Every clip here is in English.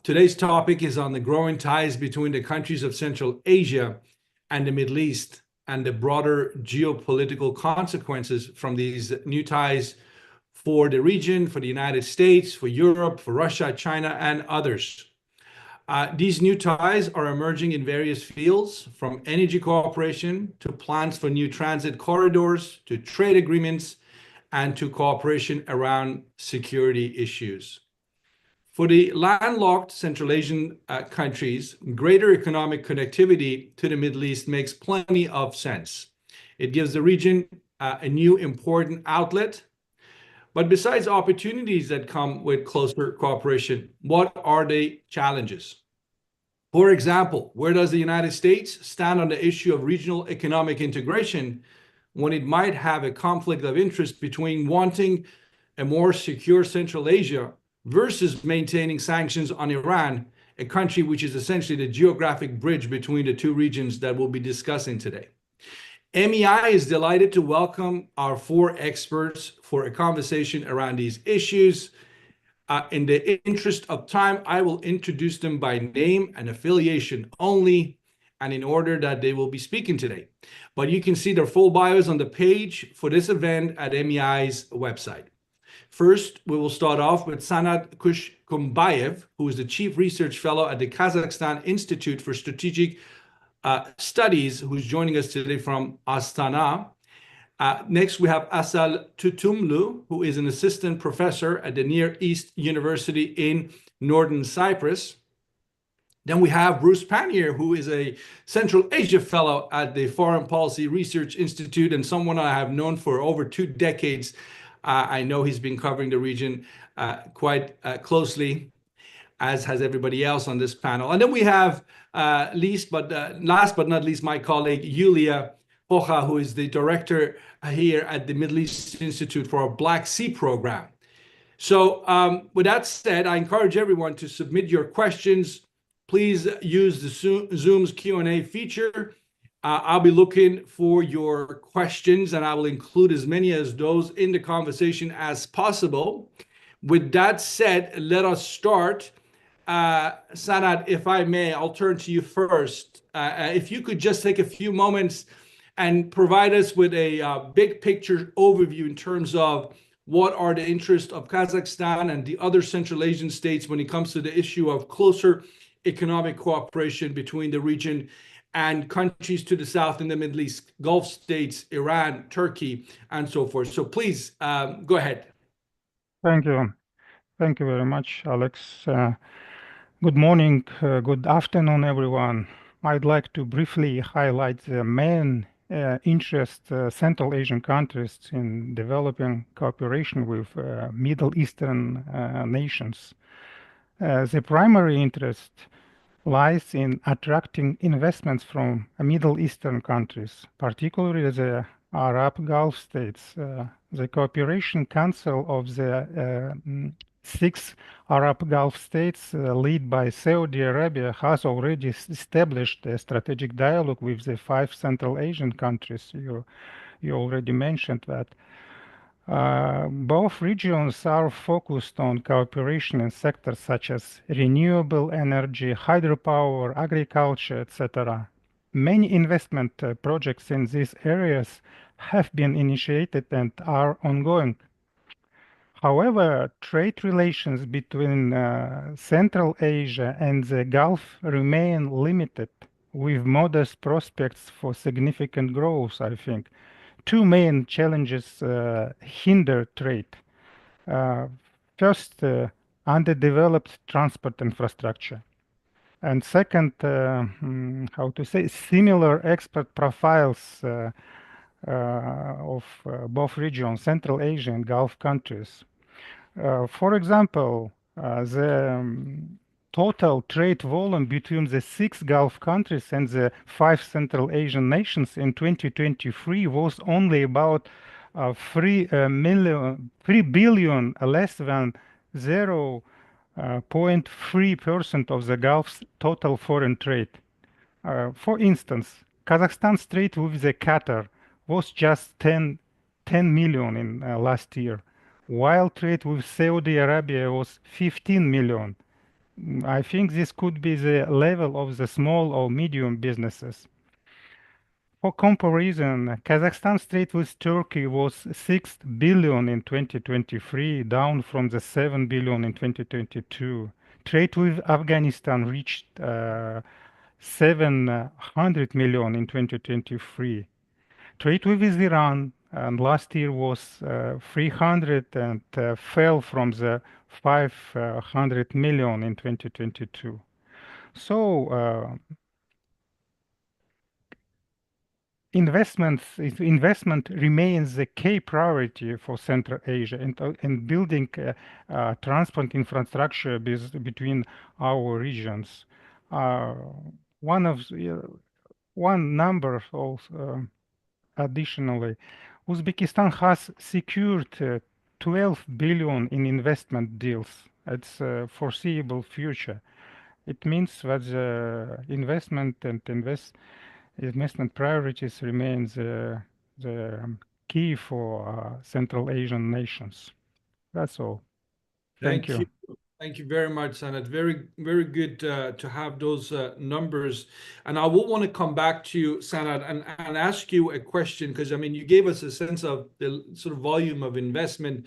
Today's topic is on the growing ties between the countries of Central Asia and the Middle East and the broader geopolitical consequences from these new ties for the region, for the United States, for Europe, for Russia, China, and others. These new ties are emerging in various fields, from energy cooperation to plans for new transit corridors, to trade agreements, and to cooperation around security issues. For the landlocked Central Asian countries, greater economic connectivity to the Middle East makes plenty of sense. It gives the region a new important outlet. But besides opportunities that come with closer cooperation, what are the challenges? For example, where does the United States stand on the issue of regional economic integration when it might have a conflict of interest between wanting a more secure Central Asia versus maintaining sanctions on Iran, a country which is essentially the geographic bridge between the two regions that we'll be discussing today? MEI is delighted to welcome our four experts for a conversation around these issues. In the interest of time, I will introduce them by name and affiliation only, and in order that they will be speaking today. But you can see their full bios on the page for this event at MEI's website. First, we will start off with Sanat Kushkumbayev, who is the Chief Research Fellow at the Kazakhstan Institute for Strategic Studies, who's joining us today from Astana. Next, we have Asal Tutumlu, who is an assistant professor at the Near East University in Northern Cyprus. Then we have Bruce Pannier, who is a Central Asia Fellow at the Foreign Policy Research Institute and someone I have known for over 2 decades. I know he's been covering the region quite closely, as has everybody else on this panel. And then we have, last but not least, my colleague Yulia Pocha, who is the director here at the Middle East Institute for our Black Sea program. So with that said, I encourage everyone to submit your questions. Please use the Zoom's Q&A feature. I'll be looking for your questions, and I will include as many as those in the conversation as possible. With that said, let us start. Sanat, if I may, I'll turn to you first. If you could just take a few moments and provide us with a big picture overview in terms of what are the interests of Kazakhstan and the other Central Asian states when it comes to the issue of closer economic cooperation between the region and countries to the south in the Middle East, Gulf states, Iran, Turkey, and so forth. So please go ahead. Thank you. Thank you very much, Alex. Good morning, good afternoon, everyone. I'd like to briefly highlight the main interest Central Asian countries in developing cooperation with Middle Eastern nations. The primary interest lies in attracting investments from Middle Eastern countries, particularly the Arab Gulf states. The Cooperation Council of the 6 Arab Gulf states, led by Saudi Arabia, has already established a strategic dialogue with the 5 Central Asian countries. You already mentioned that. Both regions are focused on cooperation in sectors such as renewable energy, hydropower, agriculture, etc. Many investment projects in these areas have been initiated and are ongoing. However, trade relations between Central Asia and the Gulf remain limited, with modest prospects for significant growth, I think. 2 main challenges hinder trade. First, underdeveloped transport infrastructure. And second, similar export profiles of both regions, Central Asia and Gulf countries. For example, the total trade volume between the 6 Gulf countries and the 5 Central Asian nations in 2023 was only about 3 billion, less than 0.3% of the Gulf's total foreign trade. For instance, Kazakhstan's trade with the Qatar was just 10 million in last year, while trade with Saudi Arabia was 15 million. I think this could be the level of the small or medium businesses. For comparison, Kazakhstan's trade with Turkey was 6 billion in 2023, down from the 7 billion in 2022. Trade with Afghanistan reached 700 million in 2023. Trade with Iran and last year was 300 and fell from the 500 million in 2022. So investment remains the key priority for Central Asia and building transport infrastructure between our regions. Uh, one of one number also, additionally, Uzbekistan has secured 12 billion in investment deals. It's a foreseeable future. It means that the investment priorities remain the key for Central Asian nations. That's all. Thank Thank you. you. Thank you very much, Sanat. Very, very good to have those numbers. And I will want to come back to you, Sanat, and ask you a question, because I mean, you gave us a sense of the sort of volume of investment,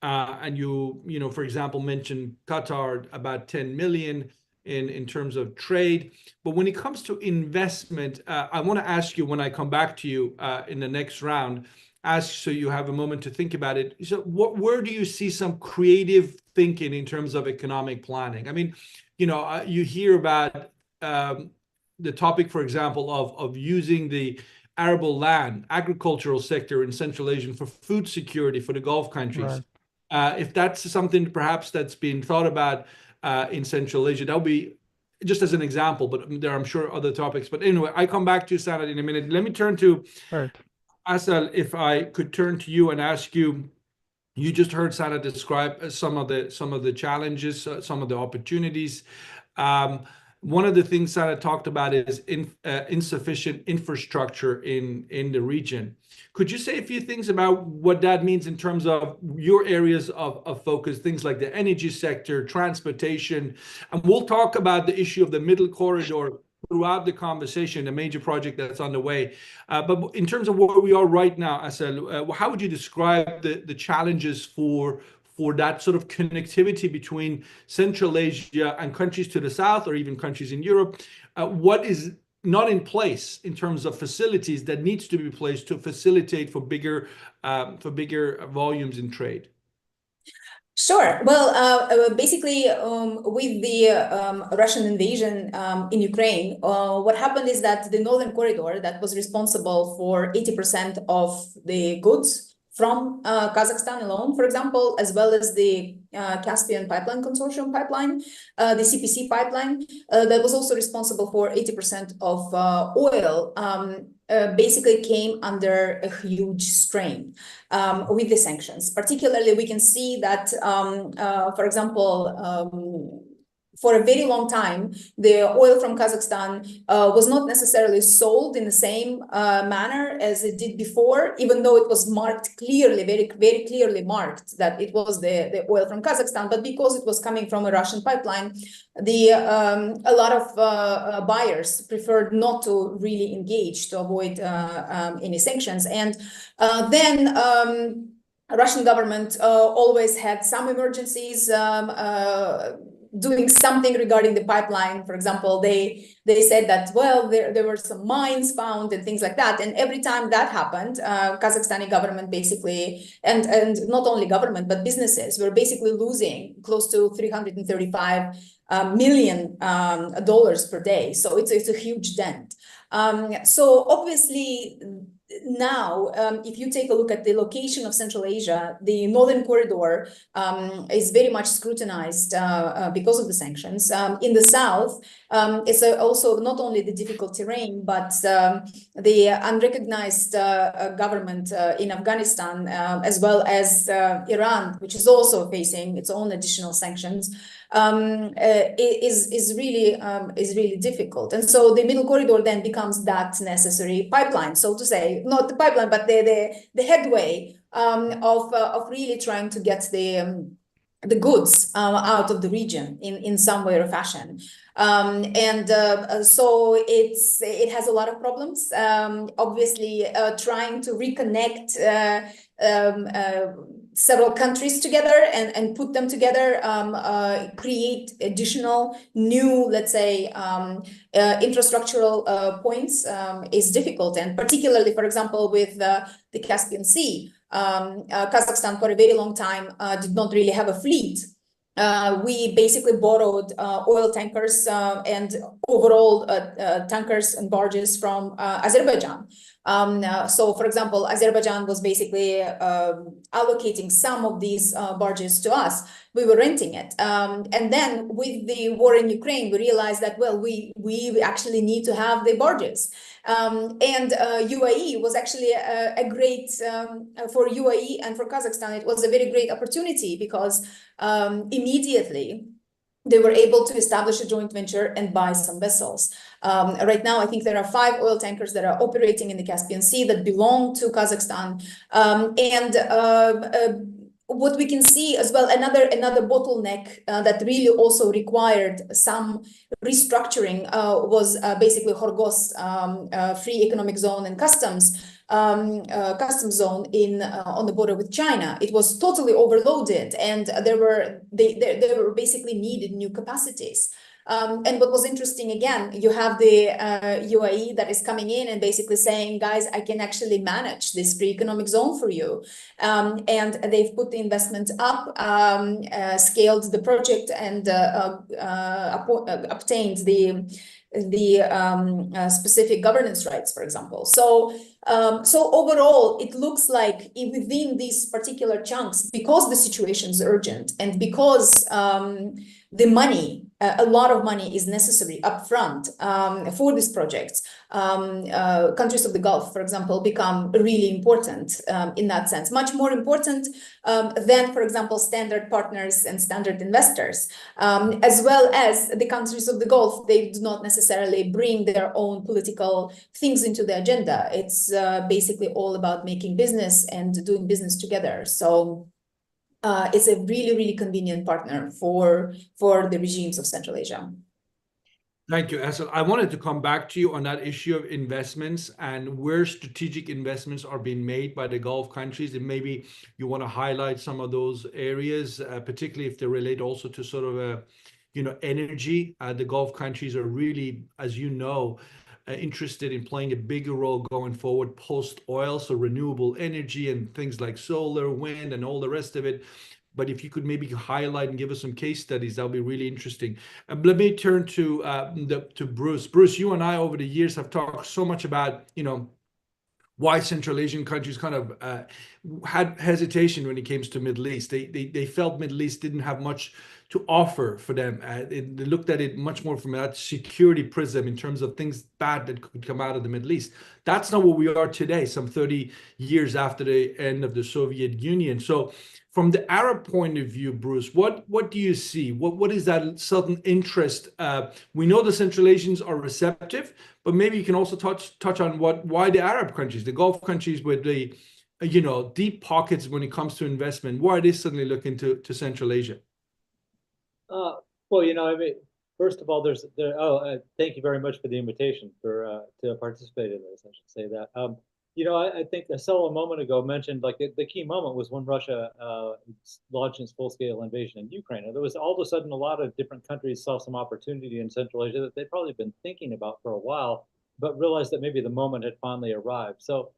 and you know, for example, mentioned Qatar about 10 million in terms of trade. But when it comes to investment, I want to ask you when I come back to you in the next round, ask so you have a moment to think about it. So where do you see some creative thinking in terms of economic planning? I mean, you know, you hear about the topic, for example, of using the arable land, agricultural sector in Central Asia for food security for the Gulf countries. Right. If that's something perhaps that's been thought about in Central Asia, that would be just as an example, but there are, I'm sure, other topics. But anyway, I come back to Sanad in a minute. Let me turn to Right. Asal, if I could turn to you and ask you, you just heard Sana describe some of the challenges, some of the opportunities. Um, One of the things Sana talked about is insufficient infrastructure in the region. Could you say a few things about what that means in terms of your areas of focus, things like the energy sector, transportation, and we'll talk about the issue of the middle corridor throughout the conversation, a major project that's underway. But in terms of where we are right now, Asel, how would you describe the challenges for that sort of connectivity between Central Asia and countries to the south, or even countries in Europe? What is not in place in terms of facilities that needs to be placed to facilitate for bigger volumes in trade? Sure. Well, basically, with the Russian invasion in Ukraine, what happened is that the Northern Corridor, that was responsible for 80% of the goods from Kazakhstan alone, for example, as well as the Caspian Pipeline Consortium pipeline, the CPC pipeline, that was also responsible for 80% of oil, basically came under a huge strain with the sanctions. Particularly, we can see that, for example, for a very long time, the oil from Kazakhstan was not necessarily sold in the same manner as it did before, even though it was marked clearly, very, very clearly marked that it was the oil from Kazakhstan. But because it was coming from a Russian pipeline, a lot of buyers preferred not to really engage to avoid any sanctions. And then Russian government always had some emergencies doing something regarding the pipeline. For example, they said that, well, there were some mines found and things like that. And every time that happened, Kazakhstani government basically, and not only government, but businesses were basically losing close to $335 million per day. So it's a huge dent. So obviously, now, if you take a look at the location of Central Asia, the Northern Corridor is very much scrutinized because of the sanctions. In the south, it's also not only the difficult terrain, but the unrecognized government in Afghanistan, as well as Iran, which is also facing its own additional sanctions, is really difficult. And so the middle corridor then becomes that necessary pipeline, so to say, not the pipeline, but the headway of really trying to get the goods out of the region in some way or fashion. So it has a lot of problems. Obviously, trying to reconnect several countries together and put them together, create additional new, let's say, infrastructural points is difficult. And particularly, for example, with the Caspian Sea, Kazakhstan for a very long time did not really have a fleet. We basically borrowed oil tankers and overall tankers and barges from Azerbaijan. So, for example, Azerbaijan was basically allocating some of these barges to us. We were renting it. And then with the war in Ukraine, we realized that, well, we actually need to have the barges. UAE was actually a great, for UAE and for Kazakhstan, it was a very great opportunity because immediately they were able to establish a joint venture and buy some vessels. Right now, I think there are 5 oil tankers that are operating in the Caspian Sea that belong to Kazakhstan. What we can see as well, another bottleneck that really also required some restructuring was basically Horgoz free economic zone and customs zone on the border with China. It was totally overloaded, and there were basically needed new capacities. And what was interesting, again, you have the UAE that is coming in and basically saying, guys, I can actually manage this free economic zone for you. And they've put the investment up, scaled the project, and obtained the specific governance rights, for example. So overall, it looks like within these particular chunks, because the situation is urgent and because the money, a lot of money is necessary upfront for these projects. Countries of the Gulf, for example, become really important in that sense, much more important than, for example, standard partners and standard investors, as well as the countries of the Gulf. They do not necessarily bring their own political things into the agenda. It's basically all about making business and doing business together. So it's a really, really convenient partner for the regimes of Central Asia. Thank you, Asel. I wanted to come back to you on that issue of investments and where strategic investments are being made by the Gulf countries. And maybe you want to highlight some of those areas, particularly if they relate also to sort of, energy. The Gulf countries are really, as you know, interested in playing a bigger role going forward post-oil, so renewable energy and things like solar, wind, and all the rest of it. But if you could maybe highlight and give us some case studies, that would be really interesting. Let me turn to Bruce. Bruce, you and I over the years have talked so much about, why Central Asian countries kind of had hesitation when it came to Middle East. They felt Middle East didn't have much to offer for them. They looked at it much more from that security prism in terms of things bad that could come out of the Middle East. That's not what we are today, some 30 years after the end of the Soviet Union. So from the Arab point of view, Bruce, what do you see? What is that sudden interest? We know the Central Asians are receptive, but maybe you can also touch on why the Arab countries, the Gulf countries with the deep pockets when it comes to investment, why are they suddenly looking to Central Asia? Well, I mean, first of all, thank you very much for the invitation to participate in this. I should say that. I think Asel a moment ago mentioned like the key moment was when Russia launched its full-scale invasion in Ukraine. And there was all of a sudden a lot of different countries saw some opportunity in Central Asia that they'd probably been thinking about for a while, but realized that maybe the moment had finally arrived. So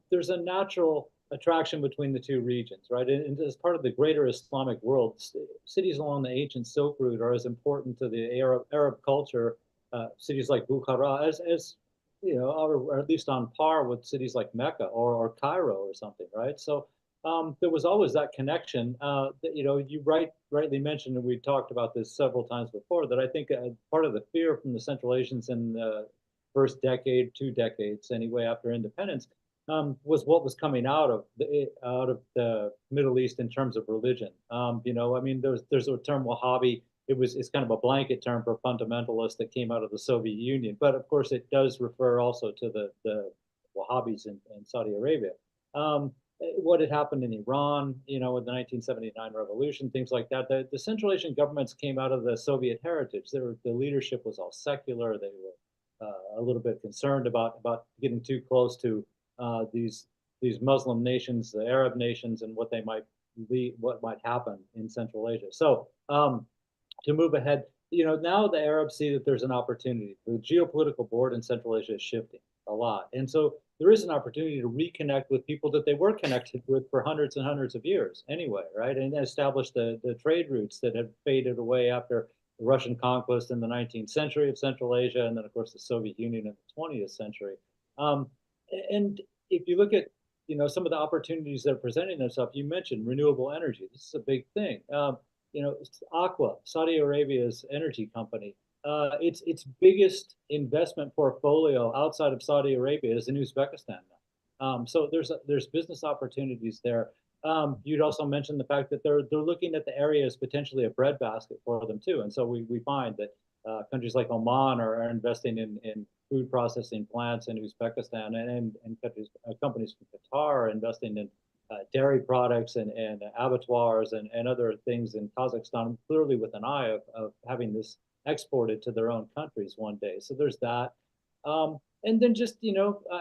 there's a natural attraction between the two regions, right? And as part of the greater Islamic world, cities along the ancient Silk Route are as important to the Arab culture. Cities like Bukhara as or at least on par with cities like Mecca or Cairo or something, right? So there was always that connection. You rightly mentioned, and we talked about this several times before, that I think part of the fear from the Central Asians in the first decade, 2 decades anyway, after independence, was what was coming out of the Middle East in terms of religion. I mean, there's a term Wahhabi. It's kind of a blanket term for fundamentalists that came out of the Soviet Union, but of course it does refer also to the Wahhabis in Saudi Arabia. what had happened in Iran, with the 1979 revolution, things like that. The Central Asian governments came out of the Soviet heritage. The leadership was all secular. They were a little bit concerned about getting too close to these Muslim nations, the Arab nations, and what might happen in Central Asia. So to move ahead, now the Arabs see that there's an opportunity. The geopolitical board in Central Asia is shifting a lot. And so there is an opportunity to reconnect with people that they were connected with for hundreds and hundreds of years anyway, right? And establish the trade routes that had faded away after the Russian conquest in the 19th century of Central Asia, and then, of course, the Soviet Union in the 20th century. And if you look at some of the opportunities that are presenting themselves, you mentioned renewable energy. This is a big thing. Aqua, Saudi Arabia's energy company, its biggest investment portfolio outside of Saudi Arabia is in Uzbekistan now. So there's business opportunities there. You'd also mentioned the fact that they're looking at the area as potentially a breadbasket for them too. And so we find that countries like Oman are investing in food processing plants in Uzbekistan, and companies from Qatar are investing in dairy products and abattoirs and other things in Kazakhstan, clearly with an eye of having this exported to their own countries one day. So there's that. And then just,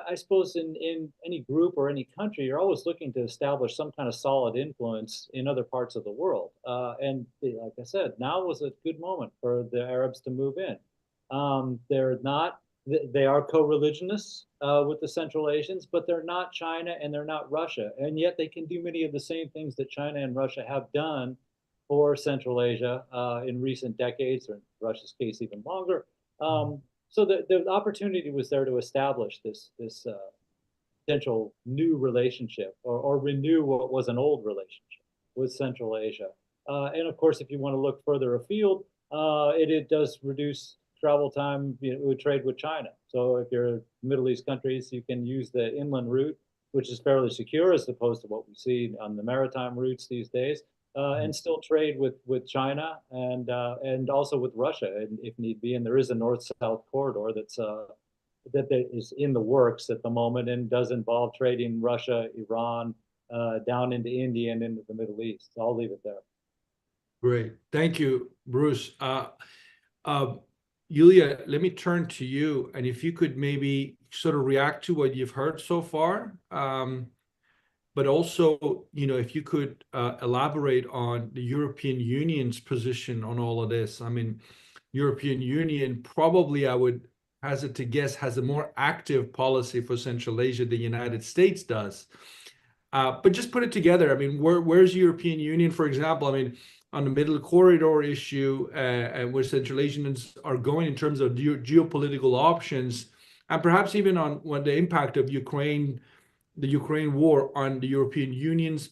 I suppose in any group or any country, you're always looking to establish some kind of solid influence in other parts of the world. And like I said, now was a good moment for the Arabs to move in. They are co-religionists with the Central Asians, but they're not China and they're not Russia. And yet they can do many of the same things that China and Russia have done for Central Asia in recent decades, or in Russia's case, even longer. So the opportunity was there to establish this potential new relationship or renew what was an old relationship with Central Asia. And of course, if you want to look further afield, it does reduce travel time with trade with China. So if you're Middle East countries, you can use the inland route, which is fairly secure as opposed to what we see on the maritime routes these days, and still trade with China and also with Russia, if need be. And there is a north-south corridor that is in the works at the moment and does involve trading Russia, Iran, down into India and into the Middle East. So I'll leave it there. Great. Thank you, Bruce. Yulia, let me turn to you, and if you could maybe sort of react to what you've heard so far, but also, if you could elaborate on the European Union's position on all of this. I mean, European Union probably, I would hazard to guess, has a more active policy for Central Asia than the United States does. But just put it together. I mean, where's the European Union, for example? I mean, on the middle corridor issue, where Central Asians are going in terms of geopolitical options, and perhaps even on what the impact of the Ukraine war on the European Union's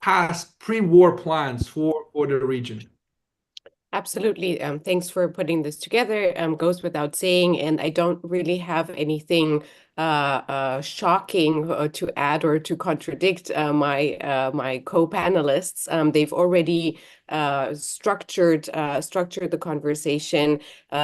past pre-war plans for the region. Absolutely. Thanks for putting this together. Goes without saying, and I don't really have anything shocking to add or to contradict my co-panelists. They've already structured the conversation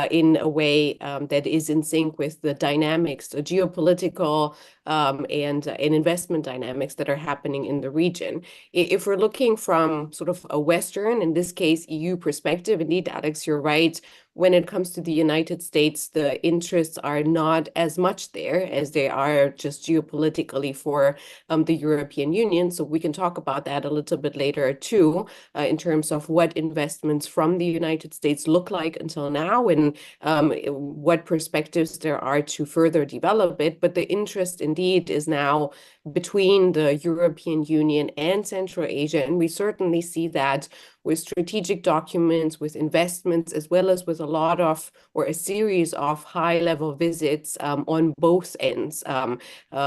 in a way that is in sync with the dynamics, the geopolitical and investment dynamics that are happening in the region. If we're looking from sort of a Western, in this case, EU perspective, indeed, Alex, you're right. When it comes to the United States, the interests are not as much there as they are just geopolitically for the European Union. So we can talk about that a little bit later too, in terms of what investments from the United States look like until now and what perspectives there are to further develop it. But the interest indeed is now between the European Union and Central Asia. And we certainly see that with strategic documents, with investments, as well as with a lot of, or a series of high-level visits on both ends.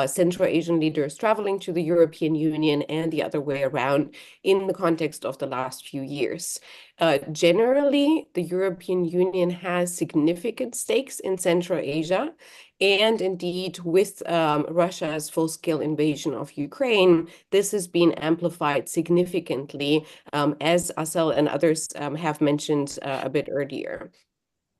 Central Asian leaders traveling to the European Union and the other way around in the context of the last few years. Generally, the European Union has significant stakes in Central Asia. And indeed, with Russia's full-scale invasion of Ukraine, this has been amplified significantly, as Asel and others have mentioned a bit earlier.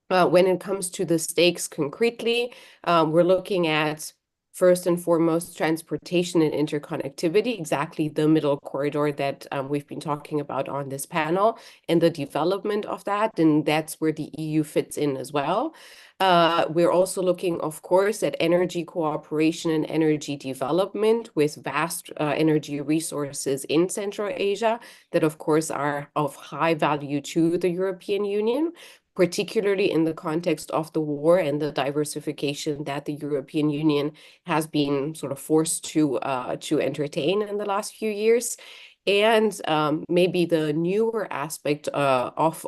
When it comes to the stakes concretely, we're looking at First and foremost, transportation and interconnectivity, exactly the middle corridor that we've been talking about on this panel, and the development of that, and that's where the EU fits in as well. We're also looking, of course, at energy cooperation and energy development with vast energy resources in Central Asia that, of course, are of high value to the European Union, particularly in the context of the war and the diversification that the European Union has been sort of forced to entertain in the last few years. And maybe the newer aspect of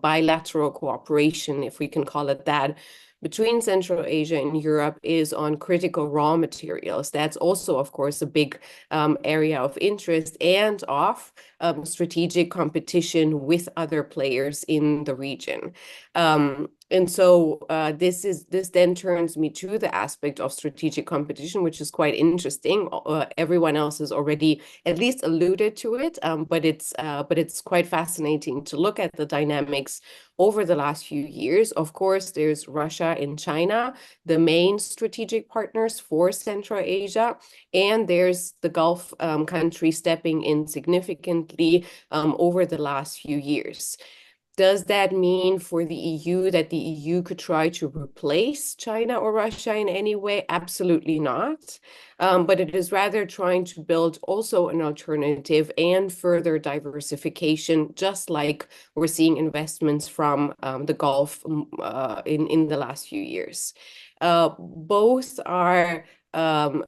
bilateral cooperation, if we can call it that, between Central Asia and Europe is on critical raw materials. That's also, of course, a big area of interest and of strategic competition with other players in the region. And so this then turns me to the aspect of strategic competition, which is quite interesting. Everyone else has already at least alluded to it, but it's quite fascinating to look at the dynamics over the last few years. Of course, there's Russia and China, the main strategic partners for Central Asia, and there's the Gulf countries stepping in significantly over the last few years. Does that mean for the EU that the EU could try to replace China or Russia in any way? Absolutely not. But it is rather trying to build also an alternative and further diversification, just like we're seeing investments from the Gulf in the last few years. Both are from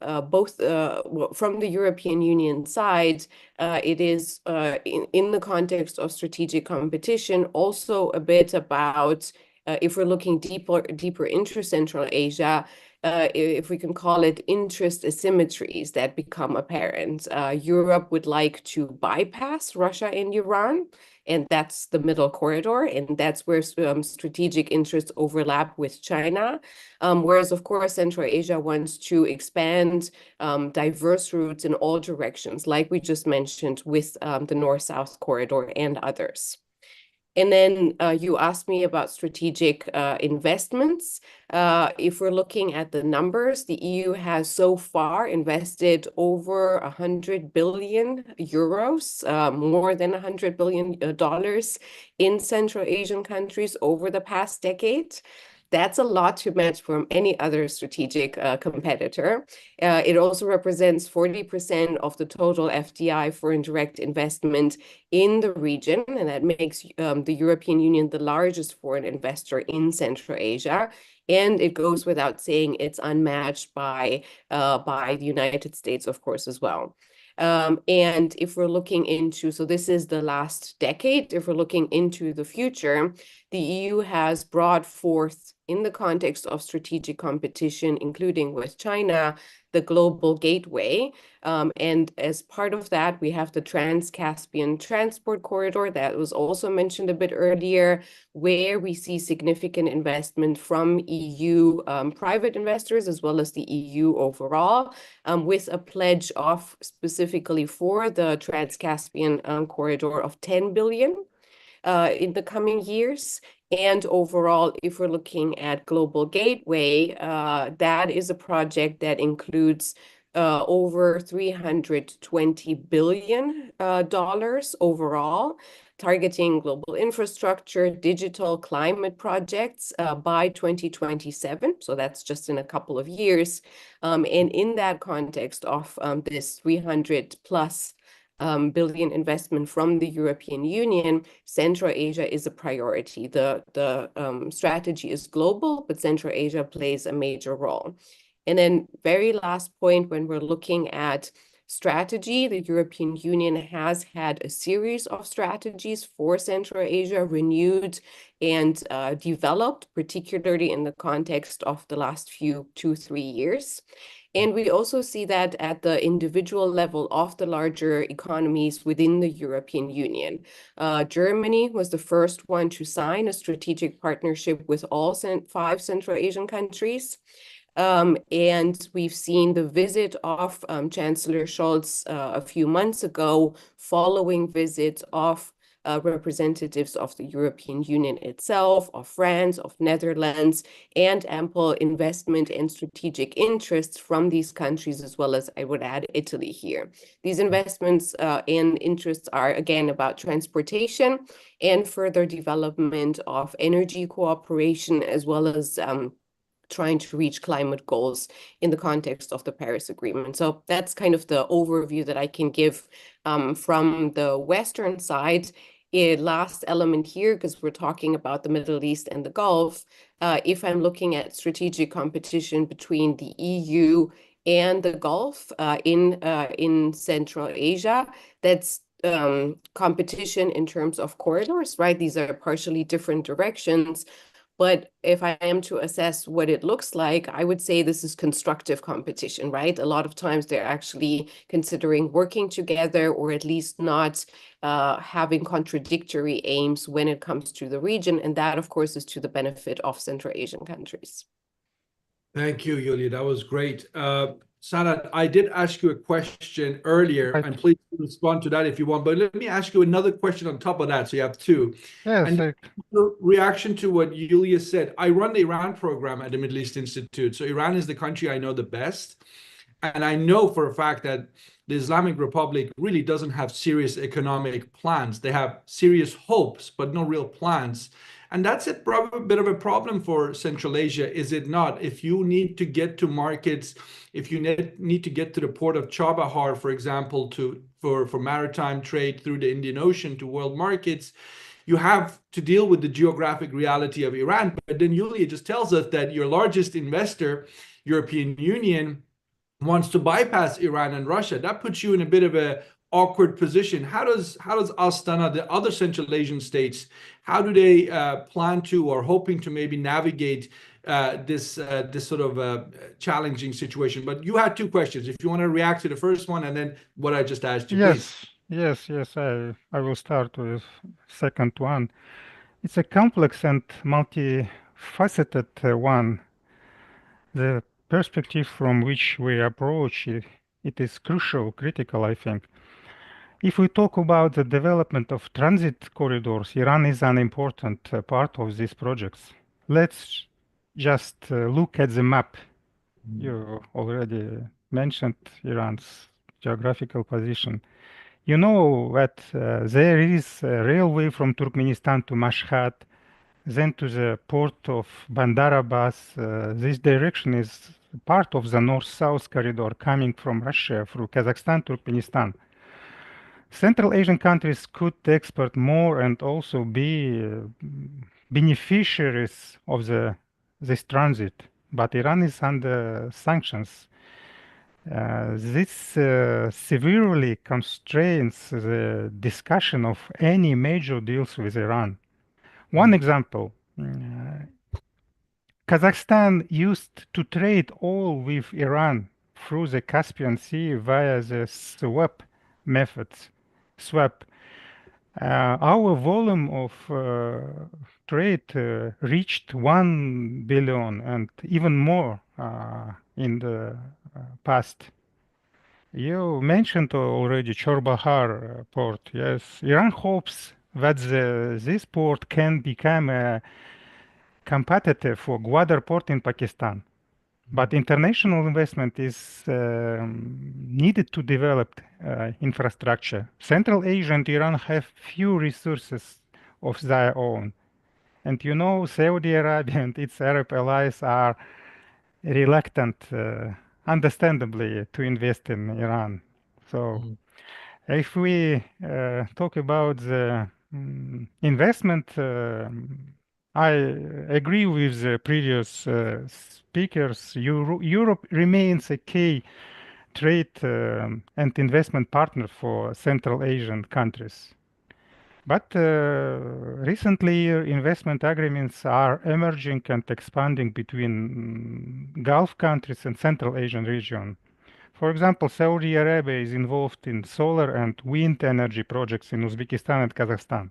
the European Union side, it is in the context of strategic competition, also a bit about if we're looking deeper into Central Asia, if we can call it interest asymmetries that become apparent. Europe would like to bypass Russia and Iran, and that's the middle corridor, and that's where strategic interests overlap with China. Whereas, of course, Central Asia wants to expand diverse routes in all directions, like we just mentioned with the North-South corridor and others. And then you asked me about strategic investments. If we're looking at the numbers, the EU has so far invested over 100 billion euros, more than $100 billion in Central Asian countries over the past decade. That's a lot to match from any other strategic competitor. It also represents 40% of the total FDI, foreign direct investment, in the region, and that makes the European Union the largest foreign investor in Central Asia. And it goes without saying it's unmatched by the United States, of course, as well. And if we're looking into, so this is the last decade, if we're looking into the future, the EU has brought forth, in the context of strategic competition, including with China, the global gateway. And as part of that, we have the Trans-Caspian Transport Corridor that was also mentioned a bit earlier, where we see significant investment from EU private investors, as well as the EU overall, with a pledge of specifically for the Trans-Caspian corridor of 10 billion in the coming years. And overall, if we're looking at Global Gateway, that is a project that includes over $320 billion overall, targeting global infrastructure, digital climate projects by 2027. So that's just in a couple of years. And in that context of this 300 plus billion investment from the European Union, Central Asia is a priority. The strategy is global, but Central Asia plays a major role. And then very last point, when we're looking at strategy, the European Union has had a series of strategies for Central Asia renewed and developed, particularly in the context of the last 2-3 years. And we also see that at the individual level of the larger economies within the European Union. Germany was the first one to sign a strategic partnership with all 5 Central Asian countries. And we've seen the visit of Chancellor Scholz a few months ago, following visits of representatives of the European Union itself, of France, of Netherlands, and ample investment and strategic interests from these countries, as well as, I would add, Italy here. These investments and interests are, again, about transportation and further development of energy cooperation, as well as trying to reach climate goals in the context of the Paris Agreement. So that's kind of the overview that I can give from the Western side. A last element here, because we're talking about the Middle East and the Gulf, if I'm looking at strategic competition between the EU and the Gulf in Central Asia, that's competition in terms of corridors, right? These are partially different directions. But if I am to assess what it looks like, I would say this is constructive competition, right? A lot of times they're actually considering working together, or at least not having contradictory aims when it comes to the region. And that, of course, is to the benefit of Central Asian countries. Thank you, Yulia. That was great. Sanat, I did ask you a question earlier, Right. and please respond to that if you want. But let me ask you another question on top of that, so you have two. Yes, And reaction to what Yulia said. I run the Iran program at the Middle East Institute. So Iran is the country I know the best. And I know for a fact that the Islamic Republic really doesn't have serious economic plans. They have serious hopes, but no real plans. And that's a bit of a problem for Central Asia, is it not? If you need to get to markets, if you need to get to the port of Chabahar, for example, for maritime trade through the Indian Ocean to world markets, you have to deal with the geographic reality of Iran. But then Yulia just tells us that your largest investor, European Union, wants to bypass Iran and Russia. That puts you in a bit of a awkward position. How does Astana, the other Central Asian states, how do they plan to or hoping to maybe navigate this sort of challenging situation? But you had two questions. If you want to react to the first one and then what I just asked you, please. Yes. I will start with second one. It's a complex and multifaceted one. The perspective from which we approach it is critical, I think. If we talk about the development of transit corridors, Iran is an important part of these projects. Let's just look at the map. You already mentioned Iran's geographical position. You know that there is a railway from Turkmenistan to Mashhad, then to the port of Bandar Abbas. This direction is part of the north-south corridor coming from Russia through Kazakhstan, Turkmenistan. Central Asian countries could export more and also be beneficiaries of this transit, but Iran is under sanctions. This severely constrains the discussion of any major deals with Iran. One example, Kazakhstan used to trade all with Iran through the Caspian Sea via the swap methods. Our volume of trade reached 1 billion and even more in the past. You mentioned already Chorbahar port. Yes, Iran hopes that this port can become a competitive for Gwadar port in Pakistan. But international investment is needed to develop infrastructure. Central Asia and Iran have few resources of their own. And you know, Saudi Arabia and its Arab allies are reluctant, understandably, to invest in Iran. So if we talk about the investment, I agree with the previous speakers. Europe remains a key trade and investment partner for Central Asian countries. But recently, investment agreements are emerging and expanding between Gulf countries and Central Asian region. For example, Saudi Arabia is involved in solar and wind energy projects in Uzbekistan and Kazakhstan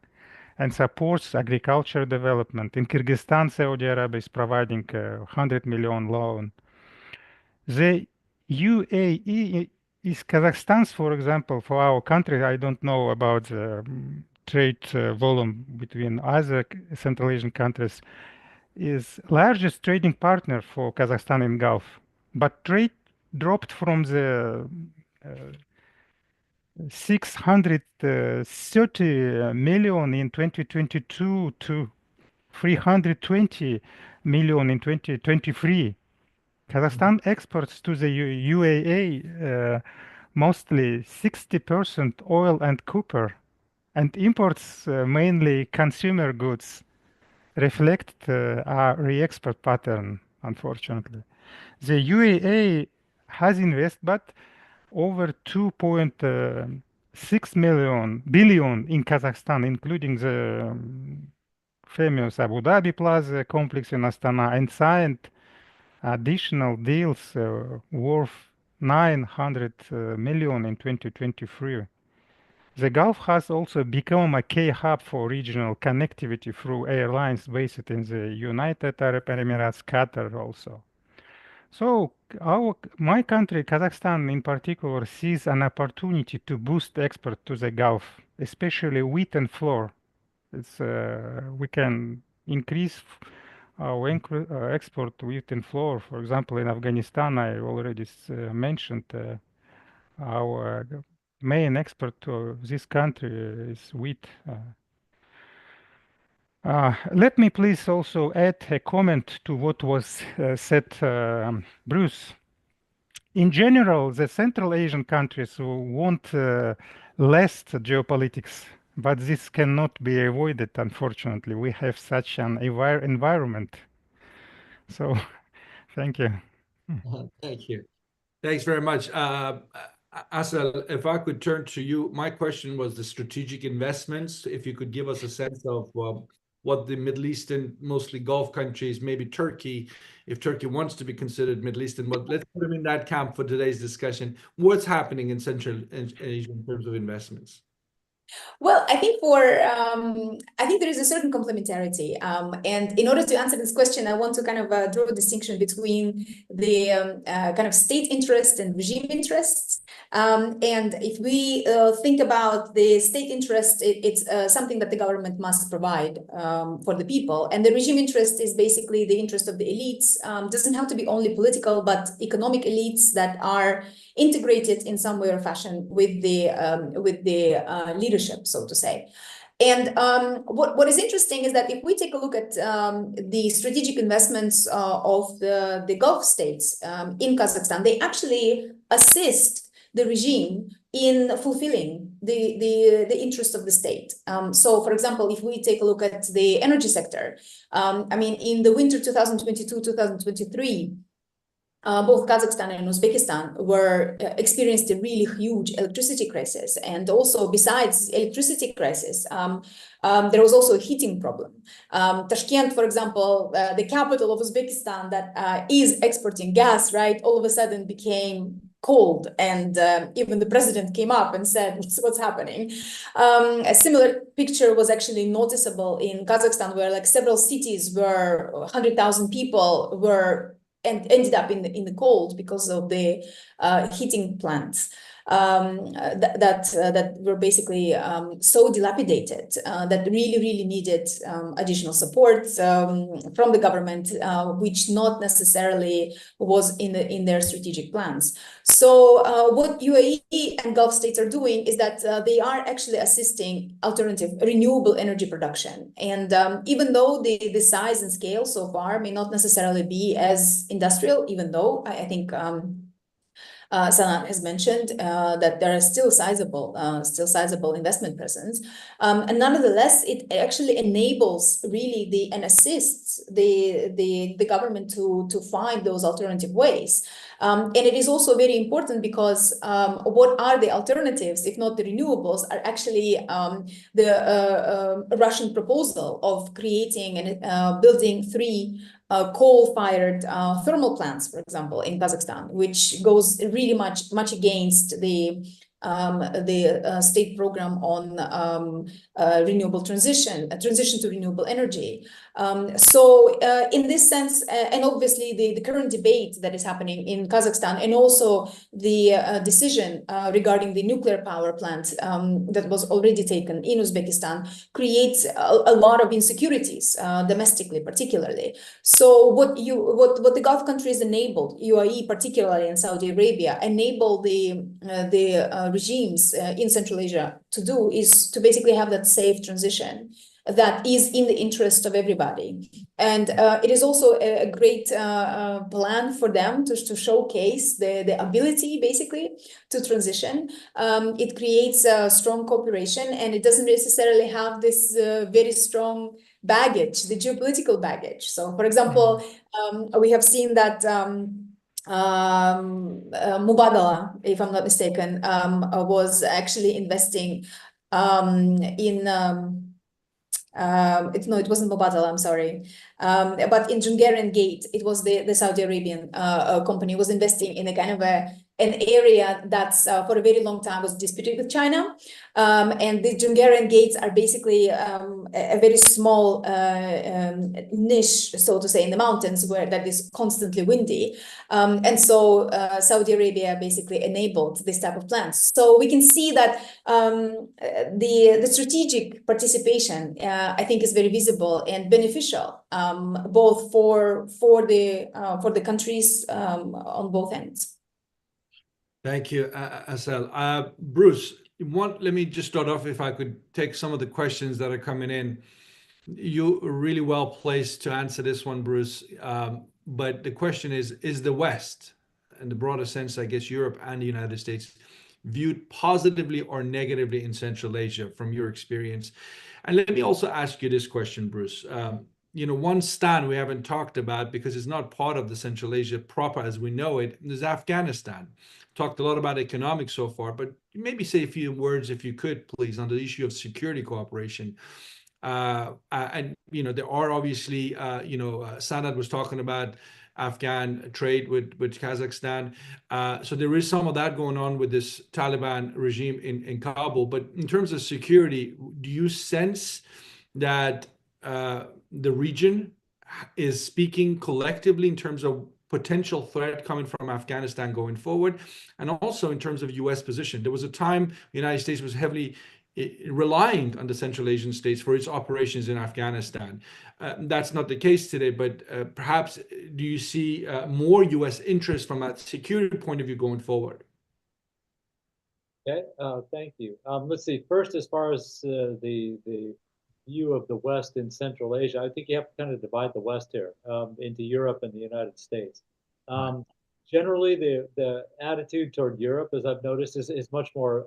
and supports agriculture development. In Kyrgyzstan, Saudi Arabia is providing a 100 million loan. The UAE is Kazakhstan's, for example, for our country. I don't know about the trade volume between other Central Asian countries, is largest trading partner for Kazakhstan in Gulf. But trade dropped from the 630 million in 2022 to 320 million in 2023. Kazakhstan exports to the UAE mostly 60% oil and copper, and imports mainly consumer goods reflect our re-export pattern, unfortunately. The UAE has invested but over 2.6 billion in Kazakhstan, including the famous Abu Dhabi Plaza complex in Astana, and signed additional deals worth 900 million in 2023. The Gulf has also become a key hub for regional connectivity through airlines based in the United Arab Emirates, Qatar also. So my country, Kazakhstan in particular, sees an opportunity to boost export to the Gulf, especially wheat and flour. We can increase our export wheat and flour. For example, in Afghanistan, I already mentioned our main export to this country is wheat. Let me please also add a comment to what was said, Bruce. In general, the Central Asian countries want less geopolitics, but this cannot be avoided, unfortunately. We have such an environment. So, thank you. Thank you. Thanks very much. Asal, if I could turn to you, my question was the strategic investments. If you could give us a sense of what the Middle Eastern, mostly Gulf countries, maybe Turkey, if Turkey wants to be considered Middle Eastern, but let's put them in that camp for today's discussion. What's happening in Central Asia in terms of investments? Well, I think there is a certain complementarity, and in order to answer this question, I want to kind of draw a distinction between the kind of state interest and regime interests. And if we think about the state interest, it's something that the government must provide for the people, and the regime interest is basically the interest of the elites. Doesn't have to be only political, but economic elites that are integrated in some way or fashion with the leadership, so to say. And what is interesting is that if we take a look at the strategic investments of the Gulf states in Kazakhstan, they actually assist the regime in fulfilling the interest of the state. So, for example, if we take a look at the energy sector, I mean, in the winter 2022-2023, both Kazakhstan and Uzbekistan were experienced a really huge electricity crisis, and also besides electricity crisis, there was also a heating problem. Tashkent, for example, the capital of Uzbekistan that is exporting gas, right, all of a sudden became cold, and even the president came up and said, what's happening? A similar picture was actually noticeable in Kazakhstan, where like several cities where 100,000 people were and ended up in the cold because of the heating plants that were basically so dilapidated that really needed additional support from the government, which not necessarily was in their strategic plans. So what UAE and Gulf states are doing is that they are actually assisting alternative renewable energy production. And even though the size and scale so far may not necessarily be as industrial, even though I think Sanat has mentioned that there are still sizable investment presence, and nonetheless, it actually enables really and assists the government to find those alternative ways. And it is also very important because what are the alternatives, if not the renewables, are actually the Russian proposal of creating and building 3 coal-fired thermal plants, for example, in Kazakhstan, which goes really much against the state program on renewable transition to renewable energy. So in this sense, and obviously the current debate that is happening in Kazakhstan, and also the decision regarding the nuclear power plant that was already taken in Uzbekistan, creates a lot of insecurities domestically, particularly. So what the Gulf countries enabled, UAE particularly and Saudi Arabia, enable the regimes in Central Asia to do is to basically have that safe transition that is in the interest of everybody. And it is also a great plan for them to showcase the ability, basically, to transition. It creates a strong cooperation, and it doesn't necessarily have this very strong baggage, the geopolitical baggage. So, for example, we have seen that Mubadala, if I'm not mistaken, was actually investing in it wasn't Mubadala, I'm sorry. But in Jungarian Gate, it was the Saudi Arabian company was investing in a kind of an area that's for a very long time was disputed with China. And the Jungarian Gates are basically a very small niche, so to say, in the mountains where that is constantly windy. And so Saudi Arabia basically enabled this type of plans. So we can see that the strategic participation, I think, is very visible and beneficial, both for the countries on both ends. Thank you, Asel. Bruce, let me just start off, if I could take some of the questions that are coming in. You are really well placed to answer this one, Bruce. But the question is the West, in the broader sense, I guess Europe and the United States, viewed positively or negatively in Central Asia from your experience? And let me also ask you this question, Bruce. One stand we haven't talked about, because it's not part of the Central Asia proper as we know it, is Afghanistan. Talked a lot about economics so far, but maybe say a few words, if you could, please, on the issue of security cooperation. And there are obviously, Sanad was talking about Afghan trade with Kazakhstan. So there is some of that going on with this Taliban regime in Kabul. But in terms of security, do you sense that the region is speaking collectively in terms of potential threat coming from Afghanistan going forward, and also in terms of U.S. position? There was a time the United States was heavily reliant on the Central Asian states for its operations in Afghanistan. That's not the case today, but perhaps do you see more U.S. interest from a security point of view going forward? Okay, thank you. Let's see. First, as far as the view of the West in Central Asia, I think you have to kind of divide the West here into Europe and the United States. Generally, the attitude toward Europe, as I've noticed, is much more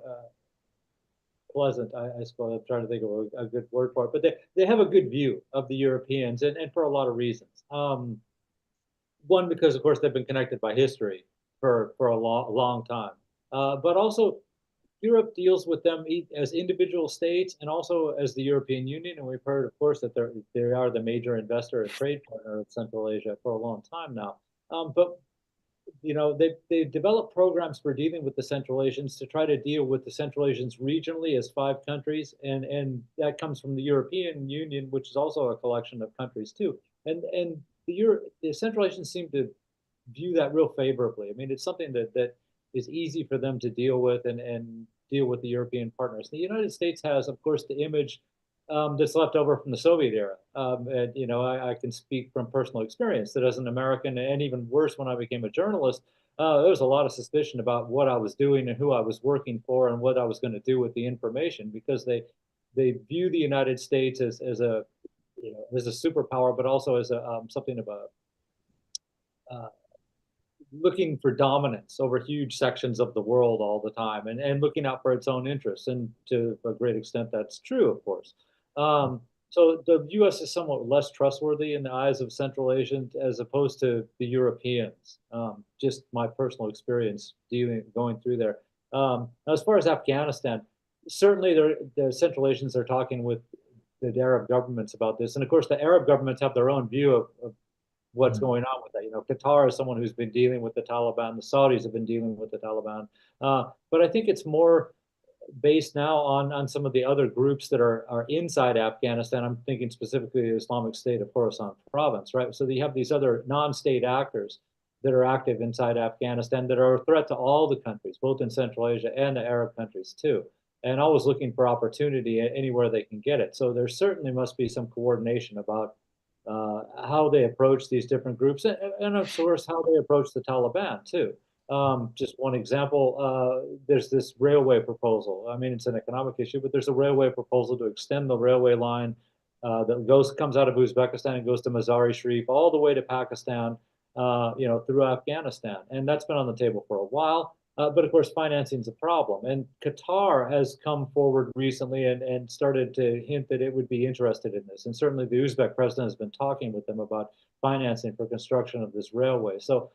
pleasant. I suppose I'm trying to think of a good word for it, but they have a good view of the Europeans, and for a lot of reasons. One, because of course they've been connected by history for a long time, but also Europe deals with them as individual states and also as the European Union. And we've heard, of course, that they are the major investor and trade partner of Central Asia for a long time now. But they developed programs for dealing with the Central Asians to try to deal with the Central Asians regionally as 5 countries, and that comes from the European Union, which is also a collection of countries too. And the Central Asians seem to view that real favorably. I mean, it's something that is easy for them to deal with and deal with the European partners. The United States has, of course, the image that's left over from the Soviet era. And, I can speak from personal experience that as an American, and even worse when I became a journalist, there was a lot of suspicion about what I was doing and who I was working for and what I was going to do with the information, because they view the United States as a superpower, but also as something of a looking for dominance over huge sections of the world all the time, and looking out for its own interests. And to a great extent, that's true, of course. So the U.S. is somewhat less trustworthy in the eyes of Central Asians as opposed to the Europeans. Just my personal experience going through there. As far as Afghanistan, certainly the Central Asians are talking with the Arab governments about this. And of course, the Arab governments have their own view of what's going on with that. Qatar is someone who's been dealing with the Taliban. The Saudis have been dealing with the Taliban. But I think it's more based now on some of the other groups that are inside Afghanistan. I'm thinking specifically the Islamic State of Khorasan province, right? So you have these other non-state actors that are active inside Afghanistan that are a threat to all the countries, both in Central Asia and the Arab countries too, and always looking for opportunity anywhere they can get it. So there certainly must be some coordination about how they approach these different groups, and of course how they approach the Taliban too. Just one example, there's this railway proposal. I mean, it's an economic issue, but there's a railway proposal to extend the railway line that comes out of Uzbekistan and goes to Mazar-i-Sharif all the way to Pakistan, through Afghanistan. And that's been on the table for a while. But of course, financing is a problem. And Qatar has come forward recently and started to hint that it would be interested in this. And certainly the Uzbek president has been talking with them about financing for construction of this railway. So,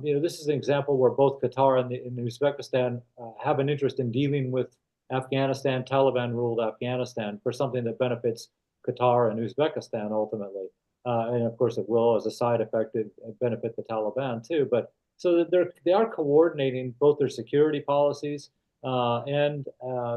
this is an example where both Qatar and Uzbekistan have an interest in dealing with Afghanistan, Taliban-ruled Afghanistan, for something that benefits Qatar and Uzbekistan ultimately. And of course, it will, as a side effect, benefit the Taliban too. But so they are coordinating both their security policies and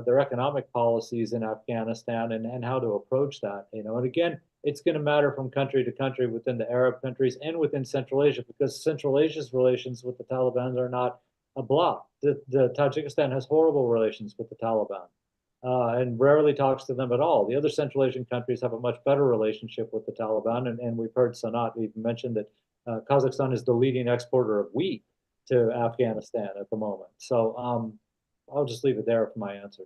their economic policies in Afghanistan and how to approach that. And again, it's going to matter from country to country within the Arab countries and within Central Asia, because Central Asia's relations with the Taliban are not a block. The Tajikistan has horrible relations with the Taliban and rarely talks to them at all. The other Central Asian countries have a much better relationship with the Taliban, and we've heard Sanat even mention that Kazakhstan is the leading exporter of wheat to Afghanistan at the moment. So I'll just leave it there for my answer.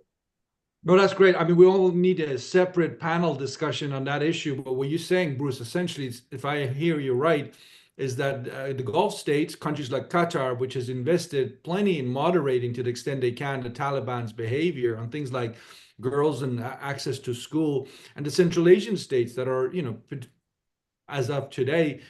No, that's great. I mean, we all need a separate panel discussion on that issue. But what you're saying, Bruce, essentially, if I hear you right, is that the Gulf states, countries like Qatar, which has invested plenty in moderating to the extent they can the Taliban's behavior on things like girls and access to school, and the Central Asian states that are, as of today,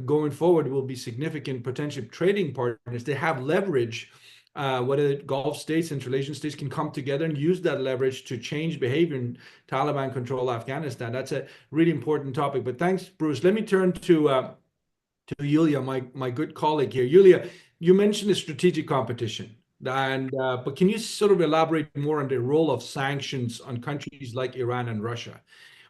going forward, will be significant potential trading partners. They have leverage. Whether Gulf states, Central Asian states can come together and use that leverage to change behavior in Taliban control Afghanistan. That's a really important topic. But thanks, Bruce. Let me turn to Yulia, my good colleague here. Yulia, you mentioned the strategic competition, and but can you sort of elaborate more on the role of sanctions on countries like Iran and Russia?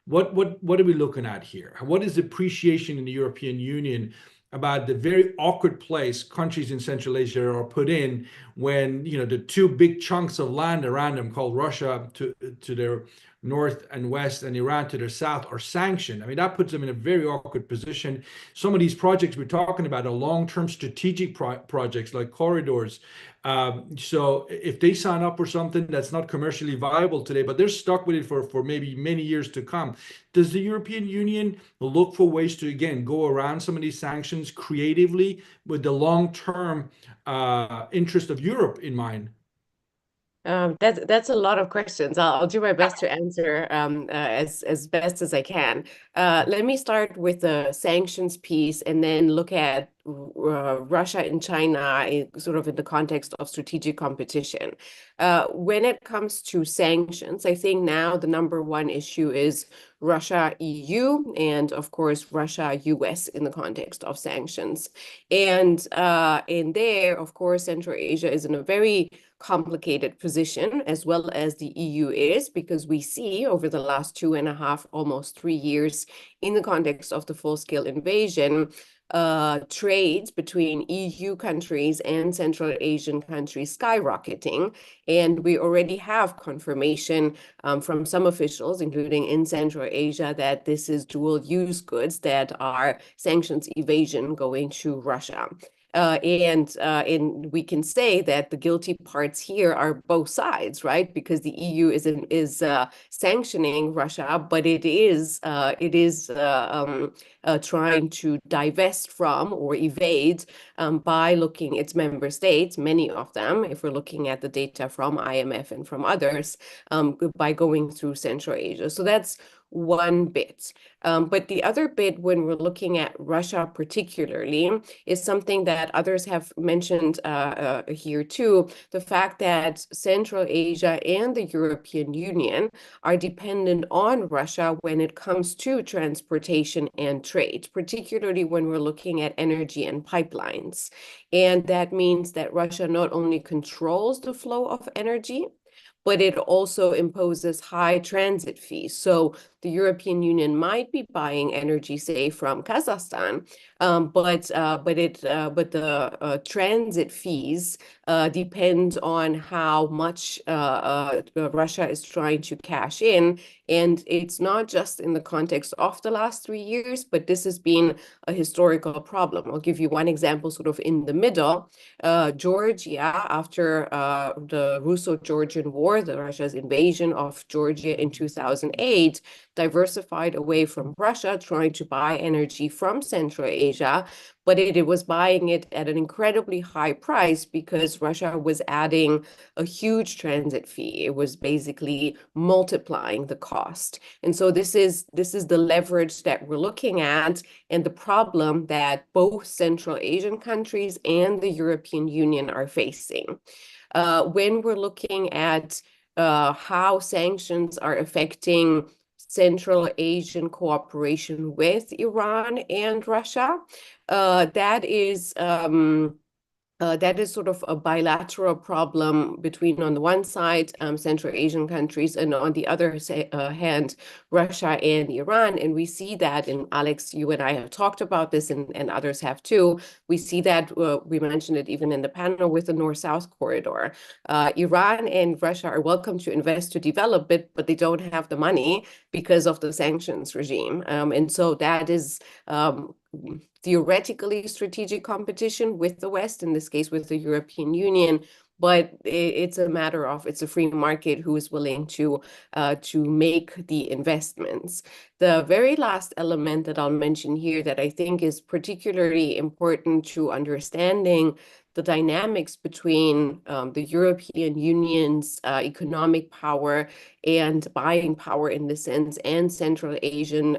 What are we looking at here? What is the appreciation in the European Union about the very awkward place countries in Central Asia are put in when the two big chunks of land around them, called Russia to their north and west and Iran to their south, are sanctioned? I mean, that puts them in a very awkward position. Some of these projects we're talking about are long-term strategic projects like corridors. So if they sign up for something that's not commercially viable today, but they're stuck with it for maybe many years to come, does the European Union look for ways to, again, go around some of these sanctions creatively with the long-term interest of Europe in mind? That's a lot of questions. I'll do my best to answer as best as I can. Let me start with the sanctions piece and then look at Russia and China sort of in the context of strategic competition. When it comes to sanctions, I think now the number one issue is Russia-EU and, of course, Russia-US in the context of sanctions. And in there, of course, Central Asia is in a very complicated position, as well as the EU is, because we see over the last 2.5, almost 3 years, in the context of the full-scale invasion, trades between EU countries and Central Asian countries skyrocketing. And we already have confirmation from some officials, including in Central Asia, that this is dual-use goods that are sanctions evasion going to Russia. And we can say that the guilty parts here are both sides, right? Because the EU is sanctioning Russia, but it is trying to divest from or evade by looking its member states, many of them, if we're looking at the data from IMF and from others, by going through Central Asia. So that's one bit. But the other bit, when we're looking at Russia particularly, is something that others have mentioned here too, the fact that Central Asia and the European Union are dependent on Russia when it comes to transportation and trade, particularly when we're looking at energy and pipelines. And that means that Russia not only controls the flow of energy, but it also imposes high transit fees. So the European Union might be buying energy, say, from Kazakhstan, but the transit fees depend on how much Russia is trying to cash in. And it's not just in the context of the last 3 years, but this has been a historical problem. I'll give you one example sort of in the middle. Georgia, after the Russo-Georgian War, Russia's invasion of Georgia in 2008, diversified away from Russia, trying to buy energy from Central Asia, but it was buying it at an incredibly high price because Russia was adding a huge transit fee. It was basically multiplying the cost. And so this is the leverage that we're looking at, and the problem that both Central Asian countries and the European Union are facing. When we're looking at how sanctions are affecting Central Asian cooperation with Iran and Russia, that is sort of a bilateral problem between, on the one side, Central Asian countries, and on the other hand, Russia and Iran. And we see that, and Alex, you and I have talked about this, and others have too. We see that, we mentioned it even in the panel, with the North-South corridor. Iran and Russia are welcome to invest to develop it, but they don't have the money because of the sanctions regime. And so that is theoretically strategic competition with the West, in this case with the European Union, but it's a matter of, it's a free market who is willing to make the investments. The very last element that I'll mention here that I think is particularly important to understanding the dynamics between the European Union's economic power and buying power, in this sense, and Central Asian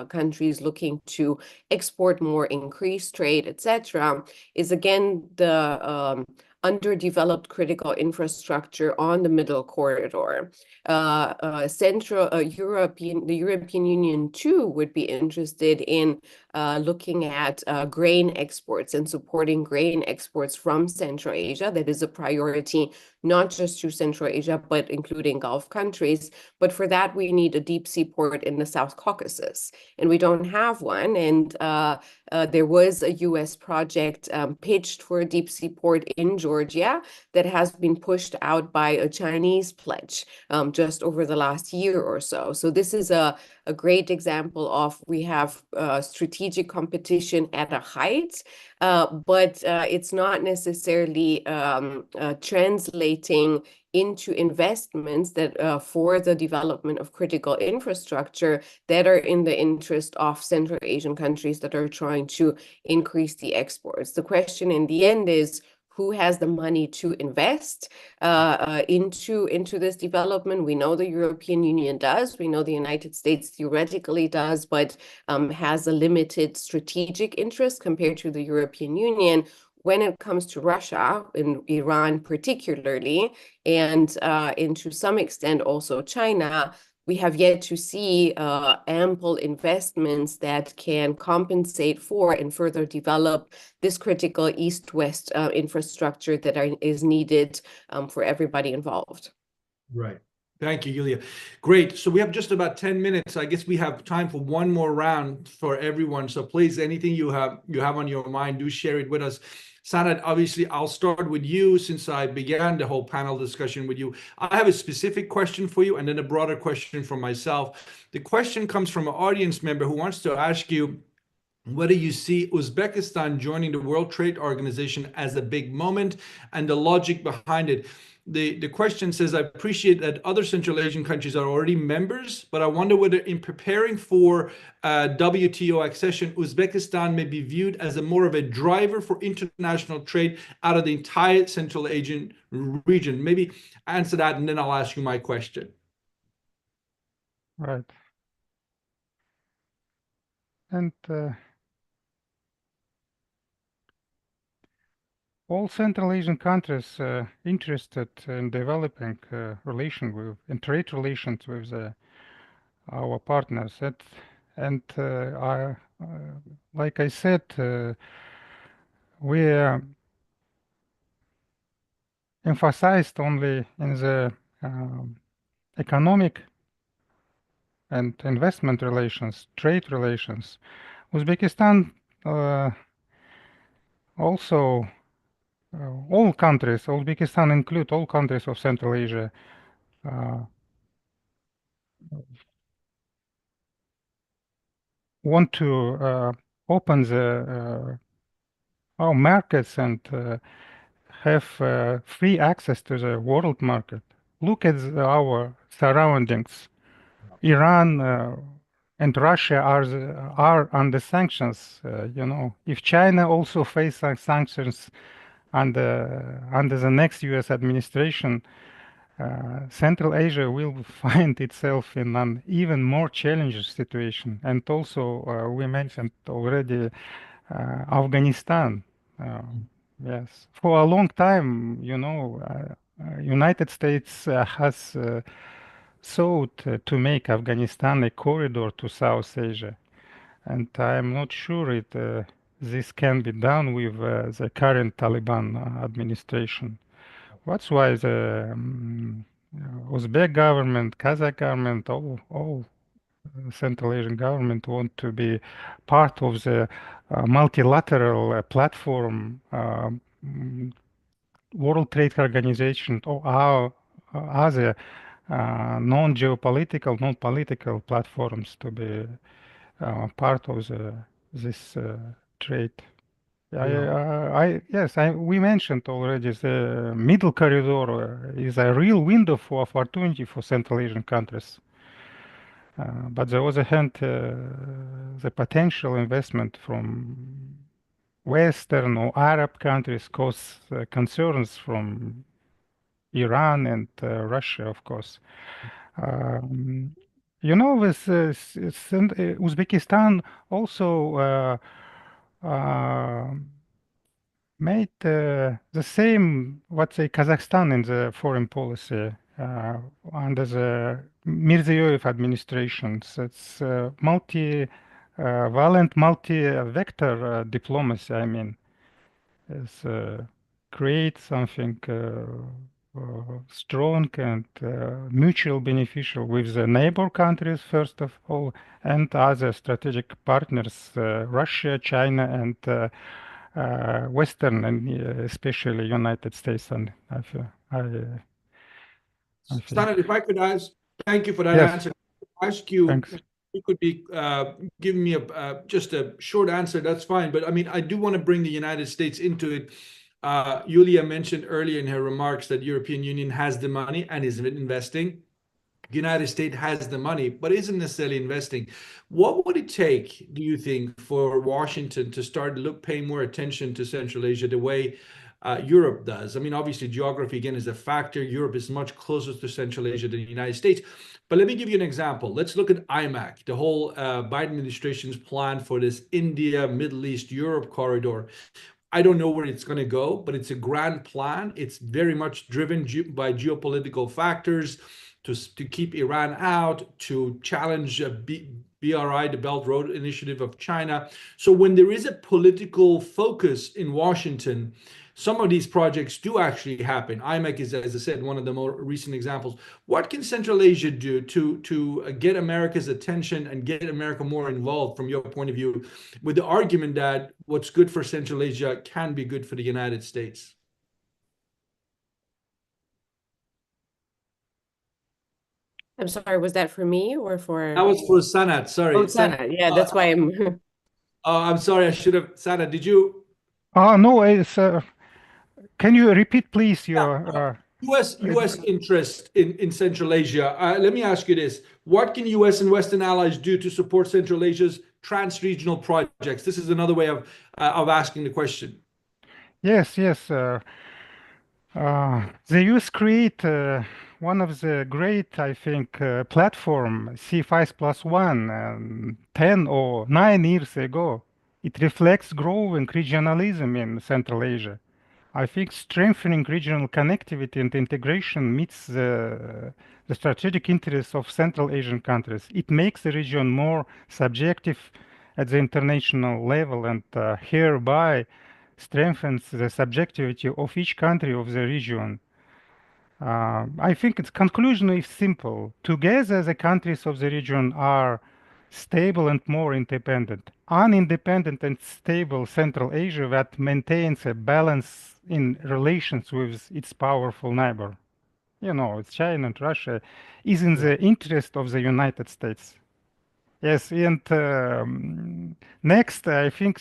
countries looking to export more, increase trade, etc., is again the underdeveloped critical infrastructure on the middle corridor. The European Union too would be interested in looking at grain exports and supporting grain exports from Central Asia. That is a priority, not just to Central Asia, but including Gulf countries. But for that, we need a deep sea port in the South Caucasus, and we don't have one. And there was a US project pitched for a deep sea port in Georgia that has been pushed out by a Chinese pledge just over the last year or so. So this is a great example of, we have strategic competition at a height, but it's not necessarily translating into investments that for the development of critical infrastructure that are in the interest of Central Asian countries that are trying to increase the exports. The question in the end is, who has the money to invest into this development? We know the European Union does. We know the United States theoretically does, but has a limited strategic interest compared to the European Union. When it comes to Russia and Iran particularly, and to some extent also China, we have yet to see ample investments that can compensate for and further develop this critical East-West infrastructure that is needed for everybody involved. Right. Thank you, Yulia. Great. So we have just about 10 minutes. I guess we have time for one more round for everyone. So please, anything you have on your mind, do share it with us. Sanad, obviously, I'll start with you since I began the whole panel discussion with you. I have a specific question for you and then a broader question for myself. The question comes from an audience member who wants to ask you whether you see Uzbekistan joining the World Trade Organization as a big moment and the logic behind it. The question says, I appreciate that other Central Asian countries are already members, but I wonder whether in preparing for WTO accession, Uzbekistan may be viewed as a more of a driver for international trade out of the entire Central Asian region. Maybe answer that, and then I'll ask you my question. Right. And all Central Asian countries interested in developing relation with and trade relations with our partners. And like I said, we emphasized only in the economic and investment relations, trade relations. Uzbekistan also, all countries, Uzbekistan include all countries of Central Asia, want to open the our markets and have free access to the world market. Look at our surroundings. Iran and Russia are under sanctions. If China also faces sanctions under the next U.S. administration, Central Asia will find itself in an even more challenging situation. And also, we mentioned already Afghanistan. Yes, for a long time, United States has sought to make Afghanistan a corridor to South Asia, and I'm not sure this can be done with the current Taliban administration. That's why the Uzbek government, Kazakh government, all Central Asian government want to be part of the multilateral platform, World Trade Organization, or other non-geopolitical, non-political platforms to be part of this trade. Yes, we mentioned already the middle corridor is a real window for opportunity for Central Asian countries. But on the other hand, the potential investment from Western or Arab countries cause concerns from Iran and Russia, of course. With Uzbekistan also made the same, what say, Kazakhstan in the foreign policy under the Mirziyoyev administrations. It's multi-valent, multi-vector diplomacy, I mean. Is create something strong and mutual beneficial with the neighbor countries, first of all, and other strategic partners, Russia, China, and Western, and especially United States. And I think. Standard, if I could ask, thank you for that Yes. answer. Ask you, Thanks. you could be giving me just a short answer. That's fine. But I mean, I do want to bring the United States into it. Yulia mentioned earlier in her remarks that European Union has the money and is investing. The United States has the money, but isn't necessarily investing. What would it take, do you think, for Washington to start paying more attention to Central Asia the way Europe does? I mean, obviously, geography, again, is a factor. Europe is much closer to Central Asia than the United States. But let me give you an example. Let's look at IMAC, the whole Biden administration's plan for this India, Middle East, Europe corridor. I don't know where it's going to go, but it's a grand plan. It's very much driven by geopolitical factors to keep Iran out, to challenge BRI, the Belt Road Initiative of China. So when there is a political focus in Washington, some of these projects do actually happen. IMEC is, as I said, one of the more recent examples. What can Central Asia do to get America's attention and get America more involved from your point of view, with the argument that what's good for Central Asia can be good for the United States? I'm sorry, was that for me or for? That was for Sanat, sorry. Oh, Sana. Yeah, that's why I'm. I'm sorry, I should have. Sanat, did you? No, it's. Can you repeat, please, your U.S. interest in Central Asia? Let me ask you this. What can U.S. and Western allies do to support Central Asia's trans-regional projects? This is another way of asking the question. Yes. The US create one of the great, I think, platform C5+1 10 or 9 years ago. It reflects growing regionalism in Central Asia. I think strengthening regional connectivity and integration meets the strategic interests of Central Asian countries. It makes the region more subjective at the international level and hereby strengthens the subjectivity of each country of the region. I think its conclusion is simple. Together, the countries of the region are stable and more independent. Unindependent and stable Central Asia that maintains a balance in relations with its powerful neighbor. You know, it's China and Russia, is in the interest of the United States. Yes, and next, I think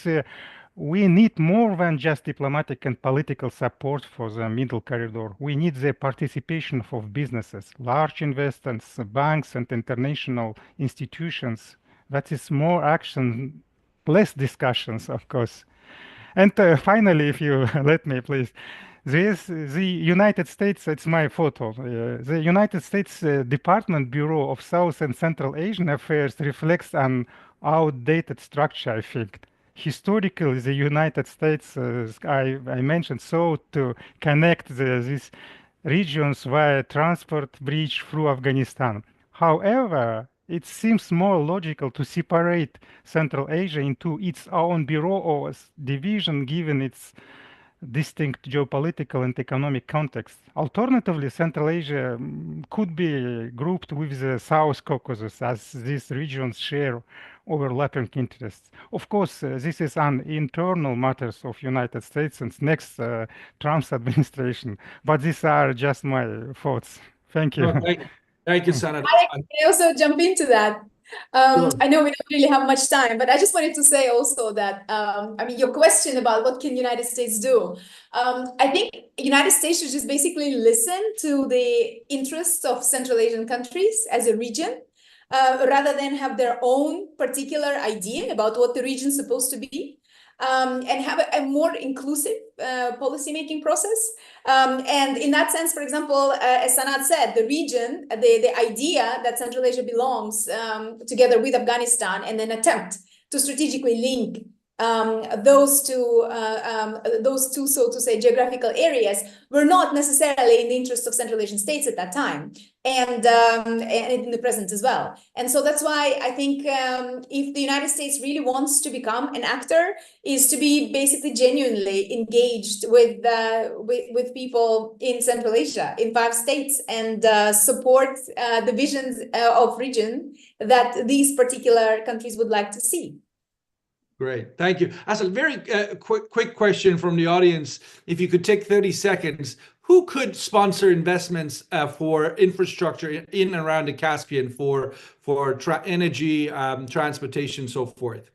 we need more than just diplomatic and political support for the middle corridor. We need the participation of businesses, large investors, banks, and international institutions. That is more action, less discussions, of course. And finally, if you let me, please, the United States, it's my photo. The United States Department Bureau of South and Central Asian Affairs reflects an outdated structure, I think. Historically, the United States, I mentioned, sought to connect these regions via transport bridge through Afghanistan. However, it seems more logical to separate Central Asia into its own bureau or division given its distinct geopolitical and economic context. Alternatively, Central Asia could be grouped with the South Caucasus as these regions share overlapping interests. Of course, this is an internal matters of United States and next Trump's administration, but these are just my thoughts. Thank you. No, thank you, Senator. Can I also jump into that? Sure. I know we don't really have much time, but I just wanted to say also that, I mean, your question about what can United States do? I think United States should just basically listen to the interests of Central Asian countries as a region, rather than have their own particular idea about what the region is supposed to be. And have a more inclusive policymaking process. And in that sense, for example, as Sanat said, the region, the idea that Central Asia belongs together with Afghanistan and then attempt to strategically link those two, so to say, geographical areas were not necessarily in the interest of Central Asian states at that time, and in the present as well. And so that's why I think if the United States really wants to become an actor, is to be basically genuinely engaged with people in Central Asia, in 5 states, and support the visions of region that these particular countries would like to see. Great, thank you. As a very quick question from the audience, if you could take 30 seconds, who could sponsor investments for infrastructure in and around the Caspian for energy, transportation, so forth?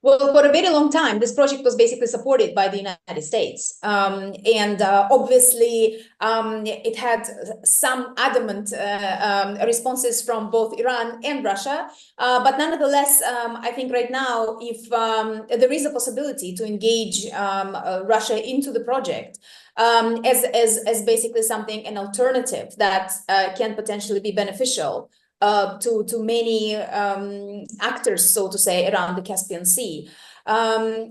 Well, for a very long time, this project was basically supported by the United States. And obviously, it had some adamant responses from both Iran and Russia. But nonetheless, I think right now, if there is a possibility to engage Russia into the project as basically something, an alternative that can potentially be beneficial to many actors, so to say, around the Caspian Sea.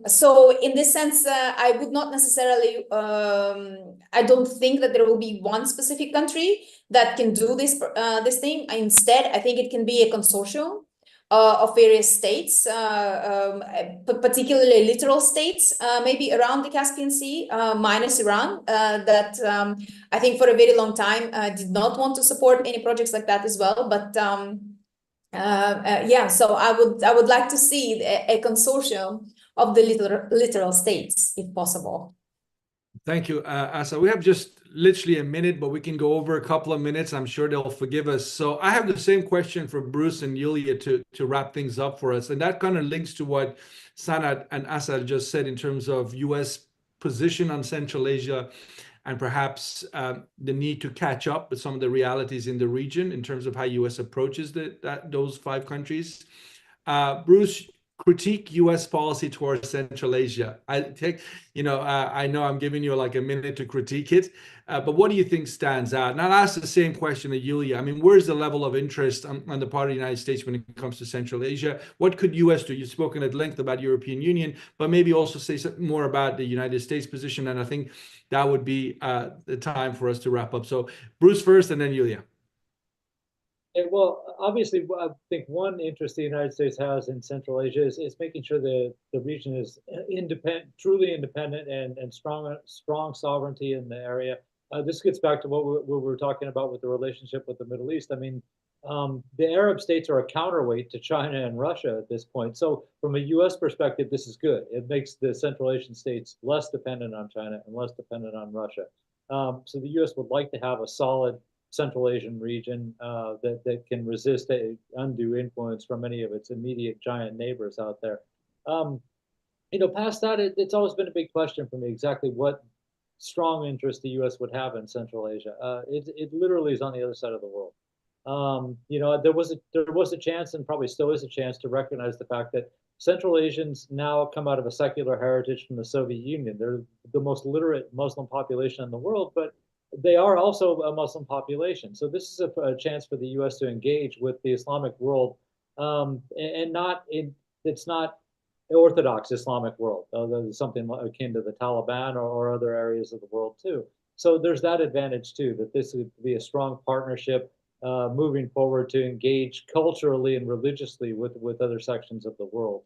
So in this sense, I would not necessarily, I don't think that there will be one specific country that can do this thing. Instead, I think it can be a consortium of various states, particularly littoral states, maybe around the Caspian Sea, minus Iran, that I think for a very long time did not want to support any projects like that as well. But yeah, so I would like to see a consortium of the littoral states, if possible. Thank you, Asa. We have just literally a minute, but we can go over a couple of minutes. I'm sure they'll forgive us. So I have the same question for Bruce and Yulia to wrap things up for us. And that kind of links to what Sanat and Asa just said in terms of U.S. position on Central Asia and perhaps the need to catch up with some of the realities in the region in terms of how U.S. approaches those 5 countries. Bruce, critique U.S. policy towards Central Asia. I know I'm giving you like a minute to critique it, but what do you think stands out? And I'll ask the same question to Yulia. I mean, where's the level of interest on the part of the United States when it comes to Central Asia? What could U.S. do? You've spoken at length about European Union, but maybe also say something more about the United States position. And I think that would be the time for us to wrap up. So Bruce first, and then Yulia. Well, obviously, I think one interest the United States has in Central Asia is making sure the region is independent, truly independent, and strong sovereignty in the area. this gets back to what we were talking about with the relationship with the Middle East. I mean, the Arab states are a counterweight to China and Russia at this point. So from a U.S. perspective, this is good. It makes the Central Asian states less dependent on China and less dependent on Russia. So the U.S. would like to have a solid Central Asian region that can resist undue influence from any of its immediate giant neighbors out there. Past that, it's always been a big question for me exactly what strong interest the U.S. would have in Central Asia. It literally is on the other side of the world. There was a chance, and probably still is a chance, to recognize the fact that Central Asians now come out of a secular heritage from the Soviet Union. They're the most literate Muslim population in the world, but they are also a Muslim population. So this is a chance for the U.S. to engage with the Islamic world, and it's not Orthodox Islamic world, something akin to the Taliban or other areas of the world too. So there's that advantage too, that this would be a strong partnership moving forward to engage culturally and religiously with other sections of the world.